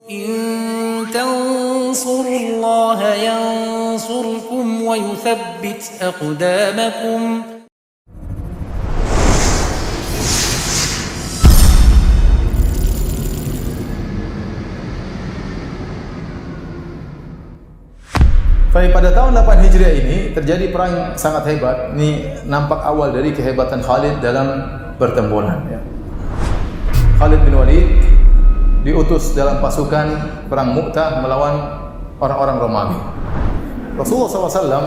إن تنصروا الله ينصركم ويثبت أقدامكم. Baik, pada tahun 8 Hijriah ini terjadi perang yang sangat hebat. Ini nampak awal dari kehebatan Khalid dalam pertempuran. Khalid bin Walid diutus dalam pasukan perang Mu'tah melawan orang-orang Romawi. Rasulullah SAW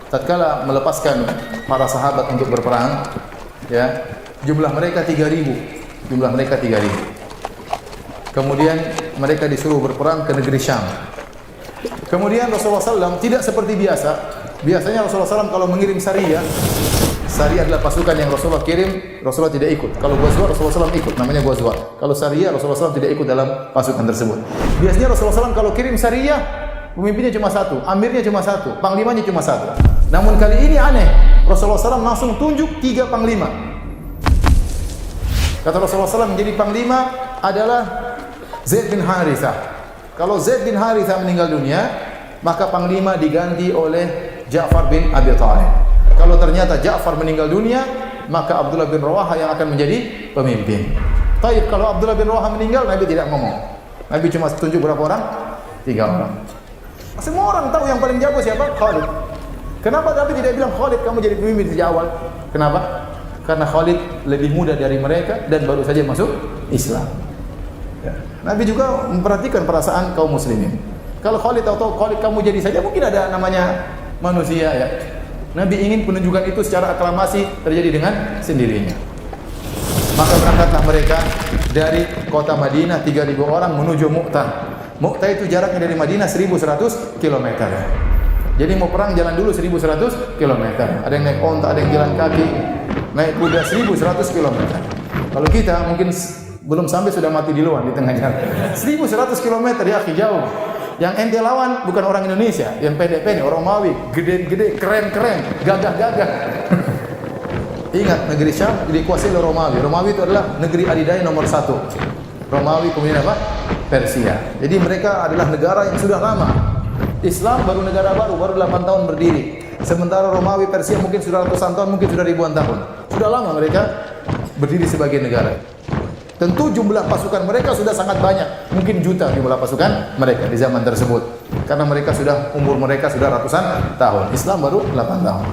tatkala melepaskan para sahabat untuk berperang, jumlah mereka 3.000. Jumlah mereka 3.000. Kemudian mereka disuruh berperang ke negeri Syam. Kemudian Rasulullah SAW tidak seperti biasa. Biasanya Rasulullah SAW kalau mengirim Sariyah adalah pasukan yang Rasulullah kirim, Rasulullah tidak ikut. Kalau Ghazwa, Rasulullah SAW ikut, namanya Ghazwa. Kalau Sariyah, Rasulullah SAW tidak ikut dalam pasukan tersebut. Biasanya Rasulullah SAW kalau kirim Sariyah, pemimpinnya cuma satu, amirnya cuma satu, panglimanya cuma satu. Namun kali ini aneh, Rasulullah SAW langsung tunjuk 3 panglima. Kata Rasulullah SAW, menjadi panglima adalah Zaid bin Harithah. Kalau Zaid bin Harithah meninggal dunia, maka panglima diganti oleh Ja'far bin Abi Thalib. Kalau ternyata Ja'far meninggal dunia, maka Abdullah bin Rawaha yang akan menjadi pemimpin. Taib, kalau Abdullah bin Rawaha meninggal, Nabi tidak ngomong. Nabi cuma tunjuk berapa orang? 3 orang. Semua orang tahu yang paling jago siapa? Khalid. Kenapa Nabi tidak bilang Khalid kamu jadi pemimpin sejak awal? Kenapa? Karena Khalid lebih muda dari mereka dan baru saja masuk Islam. Nabi juga memperhatikan perasaan kaum muslimin. Kalau Khalid tahu Khalid kamu jadi saja, mungkin ada namanya manusia ya. Nabi ingin penunjukan itu secara aklamasi terjadi dengan sendirinya. Maka berangkatlah mereka dari kota Madinah 3.000 orang menuju Mu'tah. Mu'tah itu jaraknya dari Madinah 1.100 km. Jadi mau perang jalan dulu 1.100 km. Ada yang naik onta, ada yang jalan kaki, naik kuda 1.100 km. Kalau kita mungkin belum sampai sudah mati di luar di tengah jalan. 1.100 km ya, jauh. Yang ente lawan bukan orang Indonesia, yang pendek-pendek, orang Romawi, gede-gede, keren-keren, gagah-gagah. Ingat, negeri Syam dikuasai oleh Romawi. Romawi itu adalah negeri adidaya nomor 1. Romawi kemudian apa? Persia. Jadi mereka adalah negara yang sudah lama. Islam baru negara baru 8 tahun berdiri. Sementara Romawi, Persia mungkin sudah ratusan tahun, mungkin sudah ribuan tahun. Sudah lama mereka berdiri sebagai negara. Tentu jumlah pasukan mereka sudah sangat banyak, mungkin juta jumlah pasukan mereka di zaman tersebut. Karena mereka umur mereka sudah ratusan tahun. Islam baru 8 tahun.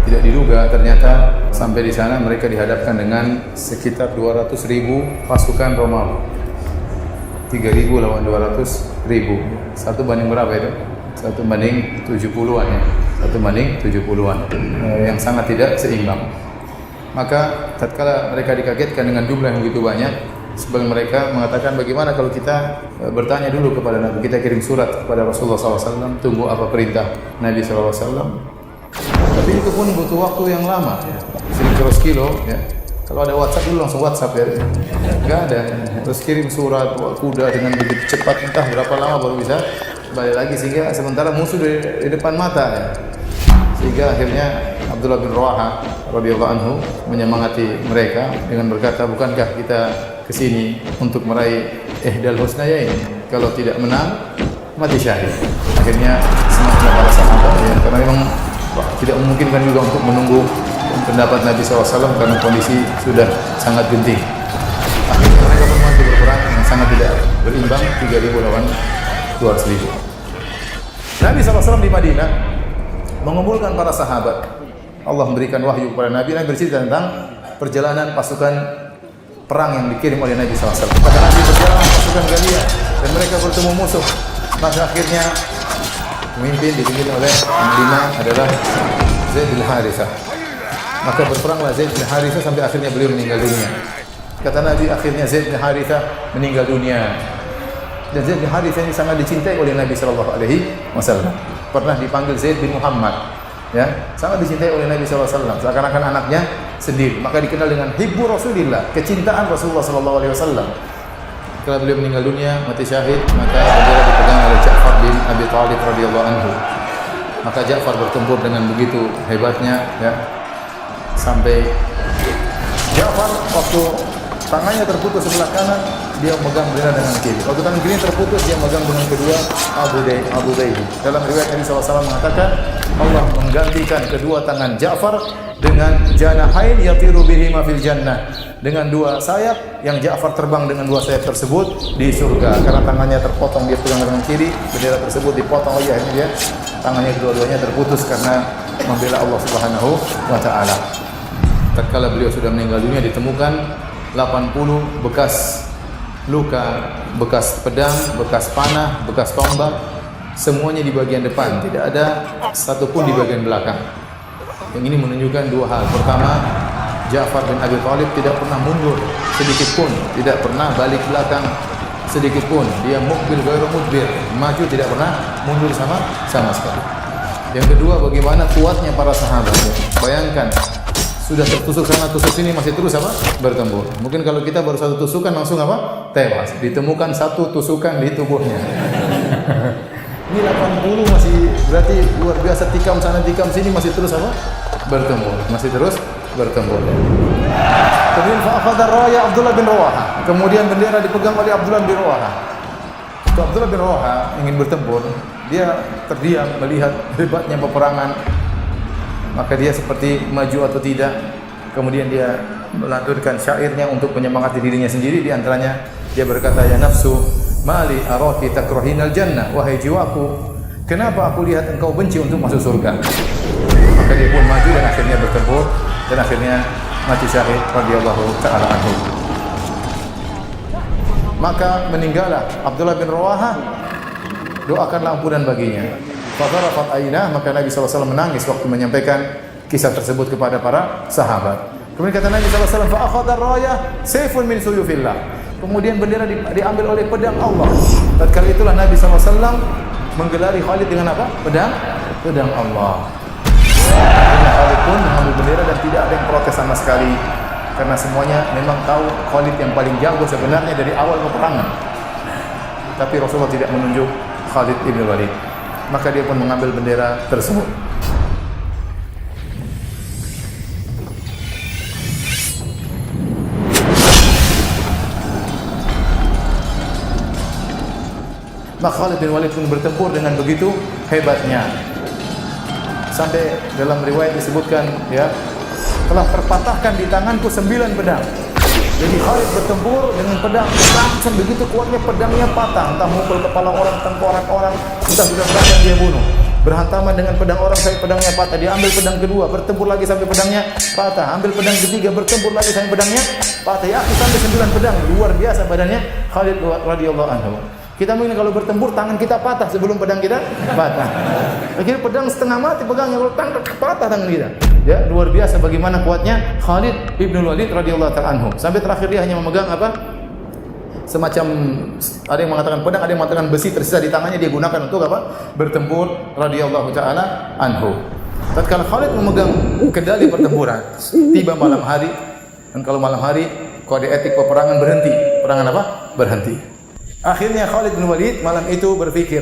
Tidak diduga ternyata sampai di sana mereka dihadapkan dengan sekitar 200.000 pasukan Romawi. 3.000 lawan 200.000. Satu banding berapa itu? 1 banding 70-an ya. 1 banding 70-an. Yang sangat tidak seimbang. Maka tatkala mereka dikagetkan dengan jumlah yang begitu banyak, sebagian mereka mengatakan bagaimana kalau kita bertanya dulu kepada Nabi, kita kirim surat kepada Rasulullah SAW, tunggu apa perintah Nabi SAW. Tapi itu pun butuh waktu yang lama, 100 kilo ya. Kalau ada WhatsApp dulu langsung WhatsApp ya, nggak ada. Terus kirim surat kuda dengan begitu cepat, entah berapa lama baru bisa balik lagi, sehingga sementara musuh di depan mata ya. Sehingga akhirnya Abdullah bin Rawaha radhiyallahu anhu menyemangati mereka dengan berkata, bukankah kita kesini untuk meraih ihdal husnayain? Kalau tidak menang, mati syahid. Akhirnya semangatnya para sahabat ya, karena memang tidak memungkinkan juga untuk menunggu pendapat Nabi SAW karena kondisi sudah sangat genting. Akhirnya mereka pun mati berperang yang sangat tidak berimbang, 3.000 lawan 200.000. Nabi SAW di Madinah mengumpulkan para sahabat. Allah memberikan wahyu kepada Nabi. Nabi bercerita tentang perjalanan pasukan perang yang dikirim oleh Nabi SAW. Maka Nabi berjalan pasukan Galia dan mereka bertemu musuh. Maka akhirnya pemimpin dipimpin oleh panglima adalah Zaid bin Harithah. Maka berperanglah Zaid bin Harithah sampai akhirnya beliau meninggal dunia. Kata Nabi, akhirnya Zaid bin Harithah meninggal dunia. Dan Zaid bin Harithah ini sangat dicintai oleh Nabi SAW. Pernah dipanggil Zaid bin Muhammad, ya, sangat dicintai oleh Nabi SAW, seakan-akan anaknya sendiri. Maka dikenal dengan Hibbu Rasulillah, kecintaan Rasulullah SAW. Setelah beliau meninggal dunia, mati syahid, maka bendera dipegang oleh Ja'far bin Abi Thalib radhiyallahu anhu. Maka Ja'far bertempur dengan begitu hebatnya, ya, sampai Ja'far waktu tangannya terputus sebelah kanan, dia megang bendera dengan kiri. Waktu tangan kiri terputus, dia megang dengan kedua Abu Daidi. Dalam riwayat Nabi SAW mengatakan, Allah menggantikan kedua tangan Ja'far dengan janahain yatiru bihima fil jannah, dengan dua sayap yang Ja'far terbang dengan dua sayap tersebut di surga. Karena tangannya terpotong, dia pegang dengan kiri, bendera tersebut dipotong, akhirnya dia tangannya kedua-duanya terputus karena membela Allah Subhanahu wa taala. Tatkala beliau sudah meninggal dunia, ditemukan 80 bekas luka, bekas pedang, bekas panah, bekas tombak, semuanya di bagian depan, tidak ada satupun di bagian belakang. Yang ini menunjukkan dua hal. Pertama, Ja'far bin Abi Thalib tidak pernah mundur sedikit pun, tidak pernah balik belakang sedikit pun. Dia mukbil ghairu mudbir, maju tidak pernah mundur sama sekali. Yang kedua, bagaimana kuatnya para sahabat. Bayangkan, sudah tertusuk sana tusuk sini masih terus bertempur. Mungkin kalau kita baru satu tusukan langsung tewas. Ditemukan satu tusukan di tubuhnya. Ini 80 masih berarti luar biasa, tikam sana tikam sini masih terus bertempur, masih terus bertempur. Kemudian fa'akhadha raya Abdullah bin Rawaha. Kemudian bendera dipegang oleh Abdullah bin Rawaha. Abdullah bin Rawaha ingin bertempur, dia terdiam melihat hebatnya peperangan. Maka dia seperti maju atau tidak. Kemudian dia melanturkan syairnya untuk menyemangati dirinya sendiri. Di antaranya dia berkata, ya nafsu mali araki takrahinal jannah, wahai jiwaku, kenapa aku lihat engkau benci untuk masuk surga? Maka dia pun maju dan akhirnya bertempur dan akhirnya mati syahid radhiyallahu taala anhu. Maka meninggallah Abdullah bin Rawaha, doakanlah ampunan baginya. Fadarafat ainah, maka Nabi SAW menangis waktu menyampaikan kisah tersebut kepada para sahabat. Kemudian kata Nabi SAW, fa'akhadha rayah sayfun min suyufillah. Kemudian bendera diambil oleh pedang Allah. Tatkala itulah Nabi SAW menggelari Khalid dengan apa? Pedang Allah. Akhirnya Khalid pun mengambil bendera dan tidak ada yang protes sama sekali. Karena semuanya memang tahu Khalid yang paling jago sebenarnya dari awal peperangan. Tapi Rasulullah tidak menunjuk Khalid ibn Walid. Maka dia pun mengambil bendera tersebut. Maka Khalid bin Walid pun bertempur dengan begitu hebatnya. Sampai dalam riwayat disebutkan, ya, telah terpatahkan di tanganku 9 pedang. Jadi Khalid bertempur dengan pedang langsung begitu kuatnya pedangnya patah, entah mukul kepala orang, tengkorak orang, entah sudah berapa yang dia bunuh. Berhantaman dengan pedang orang sampai pedangnya patah. Dia ambil pedang kedua, bertempur lagi sampai pedangnya patah. Ambil pedang ketiga, bertempur lagi sampai pedangnya patah. Ya, sampai 9 pedang. Luar biasa badannya Khalid radhiyallahu anhu. Kita mungkin kalau bertempur tangan kita patah sebelum pedang kita patah. Akhirnya pedang setengah mati pegangnya, kalau tangan patah tangan kita. Ya, luar biasa bagaimana kuatnya Khalid ibn Walid radhiyallahu ta'ala anhu. Sampai terakhir dia hanya memegang semacam, ada yang mengatakan pedang, ada yang mengatakan besi tersisa di tangannya, dia gunakan untuk bertempur radhiyallahu ta'ala anhu. Tatkala Khalid memegang kendali pertempuran, tiba malam hari, dan kalau malam hari kode etik peperangan berhenti. Peperangan berhenti. Akhirnya Khalid bin Walid malam itu berpikir,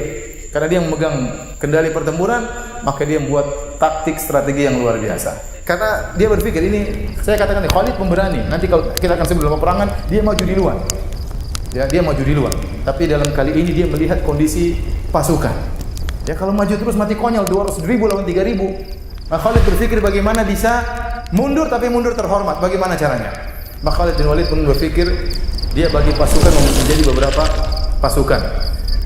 karena dia memegang kendali pertempuran, maka dia membuat taktik strategi yang luar biasa. Karena dia berpikir, ini saya katakan Khalid pemberani. Nanti kalau kita akan sebelum peperangan, dia maju di luar. Ya, dia maju di luar. Tapi dalam kali ini dia melihat kondisi pasukan. Ya, kalau maju terus mati konyol, 200.000 lawan 3.000. Maka Khalid berpikir bagaimana bisa mundur tapi mundur terhormat. Bagaimana caranya? Maka Khalid bin Walid pun berpikir, dia bagi pasukan menjadi beberapa pasukan,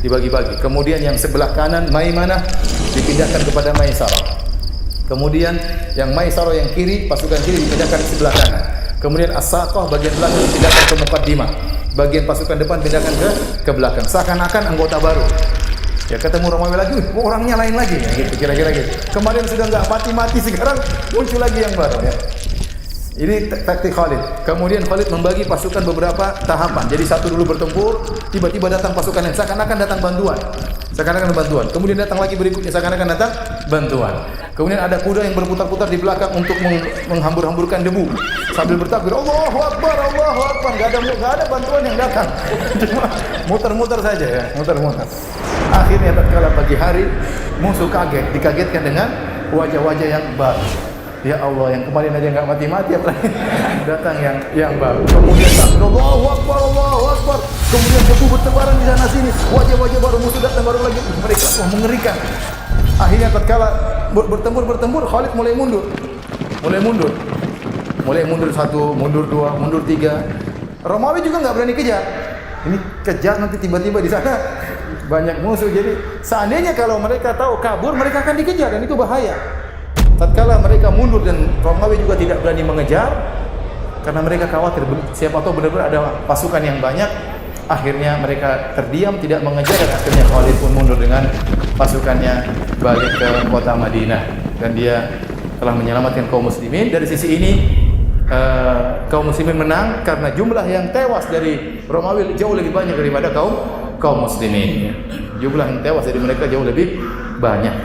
dibagi-bagi. Kemudian yang sebelah kanan Maimanah dipindahkan kepada Maisarah. Kemudian yang Maisarah yang kiri, pasukan kiri dipindahkan ke sebelah kanan. Kemudian As-Saqah bagian belakang dipindahkan ke Muqaddimah. Bagian pasukan depan pindahkan ke belakang. Seakan-akan anggota baru. Ya, ketemu Romawi lagi, orangnya lain lagi, ya, gitu, kira-kira gitu. Kemarin sudah enggak mati-mati, sekarang muncul lagi yang baru, ya. Ini taktik Khalid. Kemudian Khalid membagi pasukan beberapa tahapan. Jadi satu dulu bertempur, tiba-tiba datang pasukan lain, seakan-akan datang bantuan. Seakan-akan bantuan. Kemudian datang lagi berikutnya, seakan-akan datang bantuan. Kemudian ada kuda yang berputar-putar di belakang untuk menghambur-hamburkan debu sambil bertakbir, Allahu Akbar, Allahu Akbar. Enggak ada bantuan yang datang. Cuma muter-muter saja, ya, muter-muter. Akhirnya tatkala pagi hari, musuh kaget, dikagetkan dengan wajah-wajah yang baru. Ya Allah, yang kemarin aja nggak mati-mati, apalagi datang yang baru. Kemudian Allahu Akbar, Allahu Akbar. Kemudian debu bertebaran di sana sini. Wajah-wajah baru, musuh datang baru lagi. Mereka mengerikan. Akhirnya tatkala bertempur, Khalid mulai mundur. Mulai mundur satu, mundur dua, mundur tiga. Romawi juga nggak berani kejar. Ini kejar nanti tiba-tiba di sana banyak musuh. Jadi seandainya kalau mereka tahu kabur, mereka akan dikejar dan itu bahaya. Tatkala mereka mundur dan Romawi juga tidak berani mengejar karena mereka khawatir siapa tahu benar-benar ada pasukan yang banyak. Akhirnya mereka terdiam tidak mengejar dan akhirnya Khalid pun mundur dengan pasukannya balik ke kota Madinah dan dia telah menyelamatkan kaum muslimin. Dari sisi ini kaum muslimin menang karena jumlah yang tewas dari Romawi jauh lebih banyak daripada kaum muslimin. Jumlah yang tewas dari mereka jauh lebih banyak.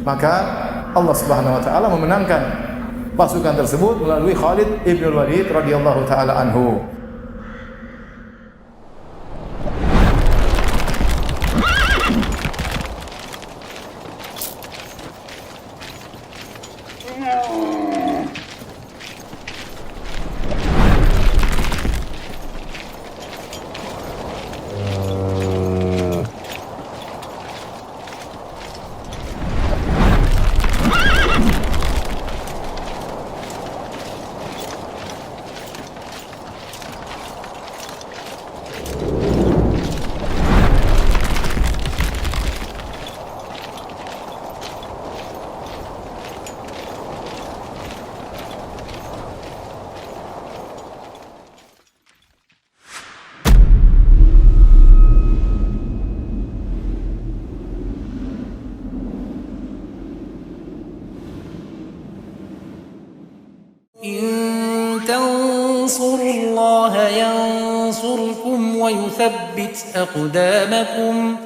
Maka Allah Subhanahu wa taala memenangkan pasukan tersebut melalui Khalid ibn Walid radhiyallahu taala anhu. إن تنصروا الله ينصركم ويثبت أقدامكم